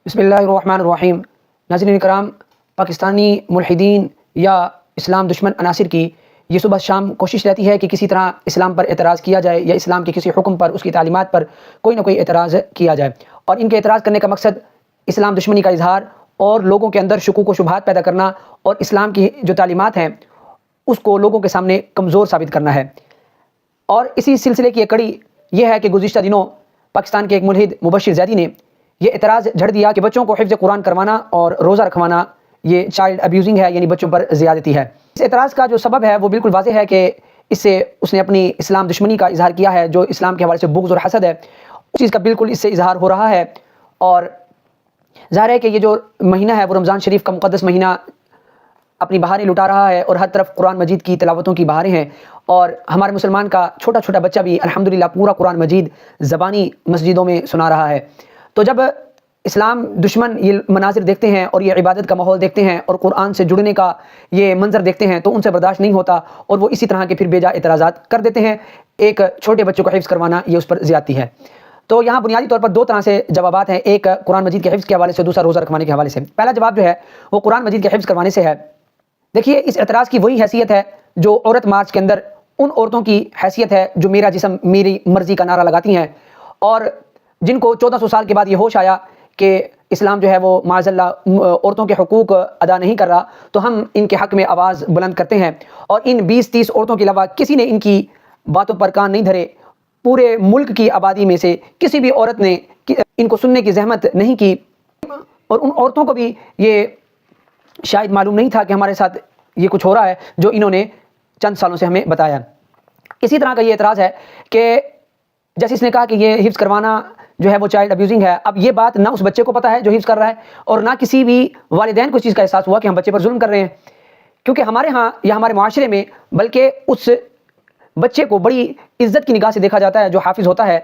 بسم اللہ الرحمن الرحیم۔ ناظرین کرام، پاکستانی ملحدین یا اسلام دشمن عناصر کی یہ صبح شام کوشش رہتی ہے کہ کسی طرح اسلام پر اعتراض کیا جائے یا اسلام کے کسی حکم پر، اس کی تعلیمات پر کوئی نہ کوئی اعتراض کیا جائے، اور ان کے اعتراض کرنے کا مقصد اسلام دشمنی کا اظہار اور لوگوں کے اندر شکوک و شبہات پیدا کرنا اور اسلام کی جو تعلیمات ہیں اس کو لوگوں کے سامنے کمزور ثابت کرنا ہے۔ اور اسی سلسلے کی ایک کڑی یہ ہے کہ گزشتہ دنوں پاکستان کے ایک ملحد مبشر زیدی نے یہ اعتراض جھڑ دیا کہ بچوں کو حفظ قرآن کروانا اور روزہ رکھوانا یہ چائلڈ ابیوزنگ ہے، یعنی بچوں پر زیادتی ہے۔ اس اعتراض کا جو سبب ہے وہ بالکل واضح ہے کہ اس سے اس نے اپنی اسلام دشمنی کا اظہار کیا ہے، جو اسلام کے حوالے سے بغض اور حسد ہے اس چیز کا بالکل اس سے اظہار ہو رہا ہے۔ اور ظاہر ہے کہ یہ جو مہینہ ہے وہ رمضان شریف کا مقدس مہینہ اپنی بہاریں لٹا رہا ہے اور ہر طرف قرآن مجید کی تلاوتوں کی بہاریں ہیں، اور ہمارے مسلمان کا چھوٹا چھوٹا بچہ بھی الحمدللہ پورا قرآن مجید زبانی مسجدوں میں سنا رہا ہے۔ تو جب اسلام دشمن یہ مناظر دیکھتے ہیں اور یہ عبادت کا ماحول دیکھتے ہیں اور قرآن سے جڑنے کا یہ منظر دیکھتے ہیں تو ان سے برداشت نہیں ہوتا، اور وہ اسی طرح کے پھر بے جا اعتراضات کر دیتے ہیں۔ ایک چھوٹے بچوں کو حفظ کروانا یہ اس پر زیادتی ہے۔ تو یہاں بنیادی طور پر دو طرح سے جوابات ہیں، ایک قرآن مجید کے حفظ کے حوالے سے، دوسرا روزہ رکھوانے کے حوالے سے۔ پہلا جواب جو ہے وہ قرآن مجید کے حفظ کروانے سے ہے۔ دیکھیے، اس اعتراض کی وہی حیثیت ہے جو عورت مارچ کے اندر ان عورتوں کی حیثیت ہے جو میرا جسم میری مرضی کا نعرہ لگاتی ہیں، اور جن کو 1400 سال کے بعد یہ ہوش آیا کہ اسلام جو ہے وہ معاذ اللہ عورتوں کے حقوق ادا نہیں کر رہا، تو ہم ان کے حق میں آواز بلند کرتے ہیں، اور ان 20-30 عورتوں کے علاوہ کسی نے ان کی باتوں پر کان نہیں دھرے۔ پورے ملک کی آبادی میں سے کسی بھی عورت نے ان کو سننے کی زحمت نہیں کی، اور ان عورتوں کو بھی یہ شاید معلوم نہیں تھا کہ ہمارے ساتھ یہ کچھ ہو رہا ہے جو انہوں نے چند سالوں سے ہمیں بتایا۔ اسی طرح کا یہ اعتراض ہے کہ جیسے اس نے کہا کہ یہ حفظ کروانا جو ہے وہ چائلڈ ابیوزنگ ہے۔ اب یہ بات نہ اس بچے کو پتہ ہے جو حفظ کر رہا ہے، اور نہ کسی بھی والدین کو اس چیز کا احساس ہوا کہ ہم بچے پر ظلم کر رہے ہیں، کیونکہ ہمارے ہاں یا ہمارے معاشرے میں بلکہ اس بچے کو بڑی عزت کی نگاہ سے دیکھا جاتا ہے جو حافظ ہوتا ہے،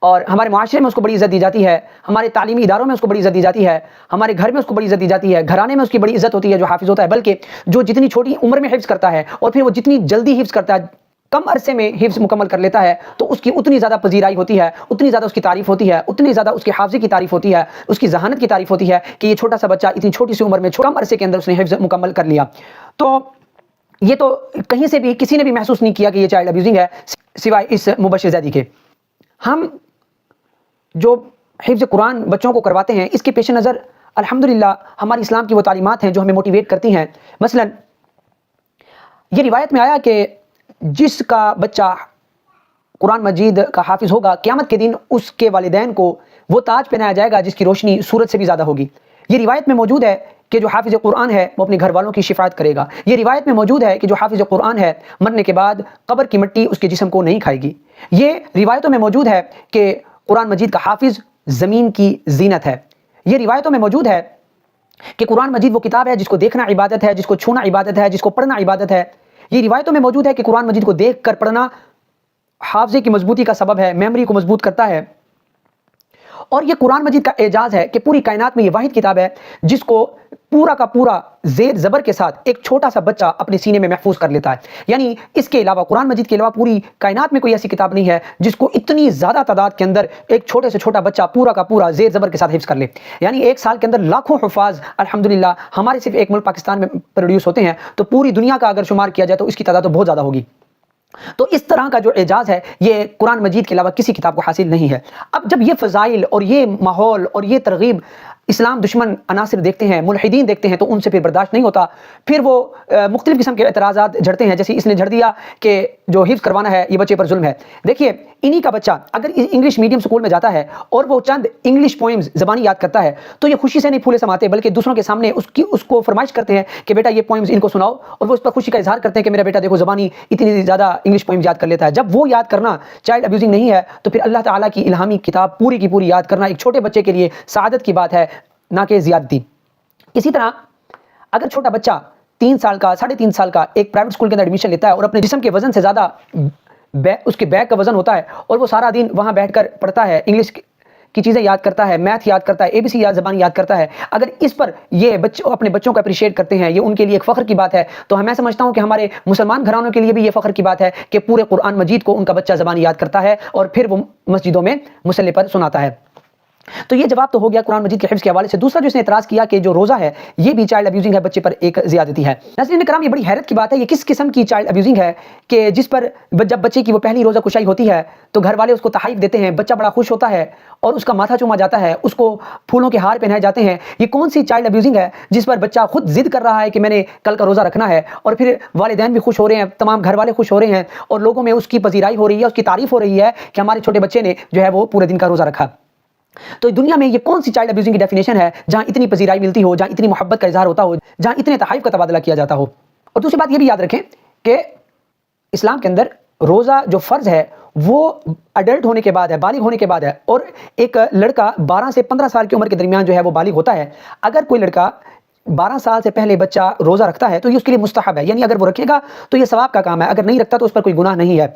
اور ہمارے معاشرے میں اس کو بڑی عزت دی جاتی ہے، ہمارے تعلیمی اداروں میں اس کو بڑی عزت دی جاتی ہے، ہمارے گھر میں اس کو بڑی عزت دی جاتی ہے، گھرانے میں اس کی بڑی عزت ہوتی ہے جو حافظ ہوتا ہے۔ بلکہ جو جتنی چھوٹی عمر میں حفظ کرتا ہے اور پھر وہ جتنی جلدی حفظ کرتا ہے، کم عرصے میں حفظ مکمل کر لیتا ہے، تو اس کی اتنی زیادہ پذیرائی ہوتی ہے، اتنی زیادہ اس کی تعریف ہوتی ہے، اتنی زیادہ اس کے حافظی کی تعریف ہوتی ہے، اس کی ذہانت کی تعریف ہوتی ہے کہ یہ چھوٹا سا بچہ اتنی چھوٹی سی عمر میں کم عرصے کے اندر اس نے حفظ مکمل کر لیا۔ تو یہ تو کہیں سے بھی کسی نے بھی محسوس نہیں کیا کہ یہ چائلڈ ابیوزنگ ہے سوائے اس مبشر زیدی کے۔ ہم جو حفظ قرآن بچوں کو کرواتے ہیں اس کے پیش نظر الحمدللہ ہماری اسلام کی وہ تعلیمات ہیں جو ہمیں موٹیویٹ کرتی ہیں۔ مثلا یہ روایت میں آیا کہ جس کا بچہ قرآن مجید کا حافظ ہوگا قیامت کے دن اس کے والدین کو وہ تاج پہنایا جائے گا جس کی روشنی سورج سے بھی زیادہ ہوگی۔ یہ روایت میں موجود ہے کہ جو حافظ قرآن ہے وہ اپنے گھر والوں کی شفاعت کرے گا۔ یہ روایت میں موجود ہے کہ جو حافظ قرآن ہے مرنے کے بعد قبر کی مٹی اس کے جسم کو نہیں کھائے گی۔ یہ روایتوں میں موجود ہے کہ قرآن مجید کا حافظ زمین کی زینت ہے۔ یہ روایتوں میں موجود ہے کہ قرآن مجید وہ کتاب ہے جس کو دیکھنا عبادت ہے، جس کو چھونا عبادت ہے، جس کو پڑھنا عبادت ہے۔ یہ روایتوں میں موجود ہے کہ قرآن مجید کو دیکھ کر پڑھنا حافظے کی مضبوطی کا سبب ہے، میموری کو مضبوط کرتا ہے۔ اور یہ قرآن مجید کا اعجاز ہے کہ پوری کائنات میں یہ واحد کتاب ہے جس کو پورا کا پورا زیر زبر کے ساتھ ایک چھوٹا سا بچہ اپنے سینے میں محفوظ کر لیتا ہے۔ یعنی اس کے علاوہ قرآن مجید کے علاوہ پوری کائنات میں کوئی ایسی کتاب نہیں ہے جس کو اتنی زیادہ تعداد کے اندر ایک چھوٹے سے چھوٹا بچہ پورا کا پورا زیر زبر کے ساتھ حفظ کر لے۔ یعنی ایک سال کے اندر لاکھوں حفاظ الحمدللہ ہمارے صرف ایک ملک پاکستان میں پروڈیوس ہوتے ہیں، تو پوری دنیا کا اگر شمار کیا جائے تو اس کی تعداد تو بہت زیادہ ہوگی۔ تو اس طرح کا جو اعجاز ہے یہ قرآن مجید کے علاوہ کسی کتاب کو حاصل نہیں ہے۔ اب جب یہ فضائل اور یہ ماحول اور یہ ترغیب اسلام دشمن عناصر دیکھتے ہیں، ملحدین دیکھتے ہیں، تو ان سے پھر برداشت نہیں ہوتا، پھر وہ مختلف قسم کے اعتراضات جھڑتے ہیں، جیسے اس نے جھڑ دیا کہ جو حفظ کروانا ہے یہ بچے پر ظلم ہے۔ دیکھیے، انہی کا بچہ اگر انگلش میڈیم سکول میں جاتا ہے اور وہ چند انگلش پوئمز زبانی یاد کرتا ہے تو یہ خوشی سے نہیں پھولے سماتے، بلکہ دوسروں کے سامنے اس کو فرمائش کرتے ہیں کہ بیٹا یہ پوئمز ان کو سناؤ، اور وہ اس پر خوشی کا اظہار کرتے ہیں کہ میرا بیٹا دیکھو زبانی اتنی زیادہ انگلش پوئمز یاد کر لیتا ہے۔ جب وہ یاد کرنا چائلڈ ابیوزنگ نہیں ہے تو پھر اللہ تعالیٰ کی الہامی کتاب پوری کی پوری یاد کرنا ایک چھوٹے بچے کے لیے سعادت کی بات ہے، نہ کہ زیادتی۔ اسی طرح اگر چھوٹا بچہ 3 سال کا 3.5 سال کا ایک پرائیویٹ اسکول کے اندر ایڈمیشن لیتا ہے اور اپنے جسم کے وزن سے زیادہ اس کے بیگ کا وزن ہوتا ہے، اور وہ سارا دن وہاں بیٹھ کر پڑھتا ہے، انگلش کی چیزیں یاد کرتا ہے، میتھ یاد کرتا ہے، ABC زبان یاد کرتا ہے، اگر اس پر یہ اپنے بچوں کو اپریشیٹ کرتے ہیں، یہ ان کے لیے ایک فخر کی بات ہے، تو میں سمجھتا ہوں کہ ہمارے مسلمان گھرانوں کے لیے بھی یہ فخر کی بات ہے کہ پورے قرآن مجید کو ان کا بچہ زبان یاد کرتا ہے اور پھر وہ مسجدوں میں مصلی پر سناتا ہے۔ تو یہ جواب تو ہو گیا قرآن مجید کے حفظ کے حوالے سے۔ دوسرا جو اس نے اعتراض کیا کہ جو روزہ ہے یہ بھی چائلڈ ابیوزنگ ہے، بچے پر ایک زیادتی ہے۔ ناظرین کرام یہ بڑی حیرت کی بات ہے، یہ کس قسم کی چائلڈ ابیوزنگ ہے کہ جس پر جب بچے کی وہ پہلی روزہ کشائی ہوتی ہے تو گھر والے اس کو تحائف دیتے ہیں، بچہ بڑا خوش ہوتا ہے اور اس کا ماتھا چوما جاتا ہے، اس کو پھولوں کے ہار پہنائے جاتے ہیں۔ یہ کون سی چائلڈ ابیوزنگ ہے جس پر بچہ خود ضد کر رہا ہے کہ میں نے کل کا روزہ رکھنا ہے، اور پھر والدین بھی خوش ہو رہے ہیں، تمام گھر والے خوش ہو رہے ہیں اور لوگوں میں اس کی پذیرائی ہو رہی ہے، اس کی تعریف ہو رہی ہے کہ ہمارے چھوٹے بچے نے جو ہے وہ پورے دن کا روزہ رکھا۔ تو دنیا میں یہ کون سی چائلڈ ابیوزنگ کی ڈیفینیشن ہے جہاں اتنی پذیرائی ملتی ہو، جہاں اتنی محبت کا اظہار ہوتا ہو، جہاں اتنے تحائف کا تبادلہ کیا جاتا ہو؟ اور دوسری بات یہ بھی یاد رکھیں کہ اسلام کے اندر روزہ جو فرض ہے وہ اڈلٹ ہونے کے بعد ہے، بالغ ہونے کے بعد ہے، اور ایک لڑکا 12 سے 15 سال کی عمر کے درمیان جو ہے وہ بالغ ہوتا ہے۔ اگر کوئی لڑکا 12 سال سے پہلے بچہ روزہ رکھتا ہے تو یہ اس کے لیے مستحب ہے، یعنی اگر وہ رکھے گا تو یہ ثواب کا کام ہے، اگر نہیں رکھتا تو اس پر کوئی گناہ نہیں ہے۔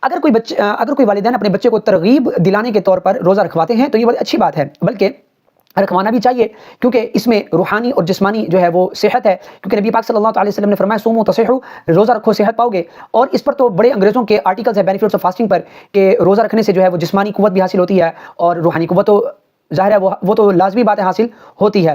اگر کوئی والدین اپنے بچے کو ترغیب دلانے کے طور پر روزہ رکھواتے ہیں تو یہ بڑی اچھی بات ہے، بلکہ رکھوانا بھی چاہیے، کیونکہ اس میں روحانی اور جسمانی جو ہے وہ صحت ہے، کیونکہ نبی پاک صلی اللہ علیہ وسلم نے فرمایا صوموا تصحوا، روزہ رکھو صحت پاؤ گے۔ اور اس پر تو بڑے انگریزوں کے آرٹیکلز ہیں بینیفٹس آف فاسٹنگ پر کہ روزہ رکھنے سے جو ہے وہ جسمانی قوت بھی حاصل ہوتی ہے اور روحانی قوت تو ظاہر ہے وہ تو لازمی بات ہے حاصل ہوتی ہے۔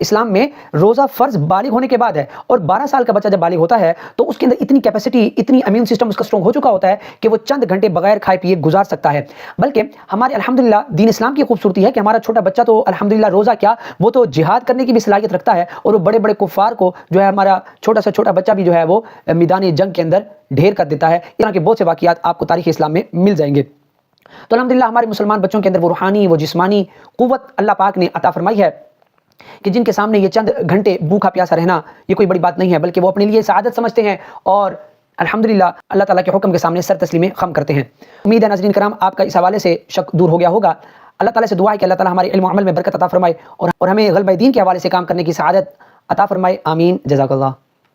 اسلام میں روزہ فرض بالغ ہونے کے بعد ہے، اور 12 سال کا بچہ جب بالغ ہوتا ہے تو اس کے اندر اتنی کیپیسٹی، اتنی امیون سسٹم اس کا اسٹرانگ ہو چکا ہوتا ہے کہ وہ چند گھنٹے بغیر کھائے پیے گزار سکتا ہے۔ بلکہ ہمارے الحمدللہ دین اسلام کی خوبصورتی ہے کہ ہمارا چھوٹا بچہ تو الحمدللہ روزہ کیا، وہ تو جہاد کرنے کی بھی صلاحیت رکھتا ہے، اور وہ بڑے بڑے کفار کو جو ہے ہمارا چھوٹا سا چھوٹا بچہ بھی جو ہے وہ میدان جنگ کے اندر ڈھیر کر دیتا ہے۔ اس طرح کے بہت سے واقعات آپ کو تاریخ اسلام میں مل جائیں گے۔ تو الحمدللہ ہمارے مسلمان بچوں کے اندر وہ روحانی، وہ جسمانی قوت اللہ پاک نے عطا فرمائی ہے کہ جن کے سامنے یہ چند گھنٹے بھوکا پیاسا رہنا یہ کوئی بڑی بات نہیں ہے، بلکہ وہ اپنے لیے سعادت سمجھتے ہیں اور الحمدللہ اللہ تعالیٰ کے حکم کے سامنے سر تسلیم خم کرتے ہیں۔ امید ہے ناظرین کرام آپ کا اس حوالے سے شک دور ہو گیا ہوگا۔ اللہ تعالیٰ سے دعا ہے کہ اللہ تعالیٰ ہمارے علم و عمل میں برکت عطا فرمائے اور ہمیں غلبہ دین کے حوالے سے کام کرنے کی سعادت عطا فرمائے۔ آمین، جزاک اللہ۔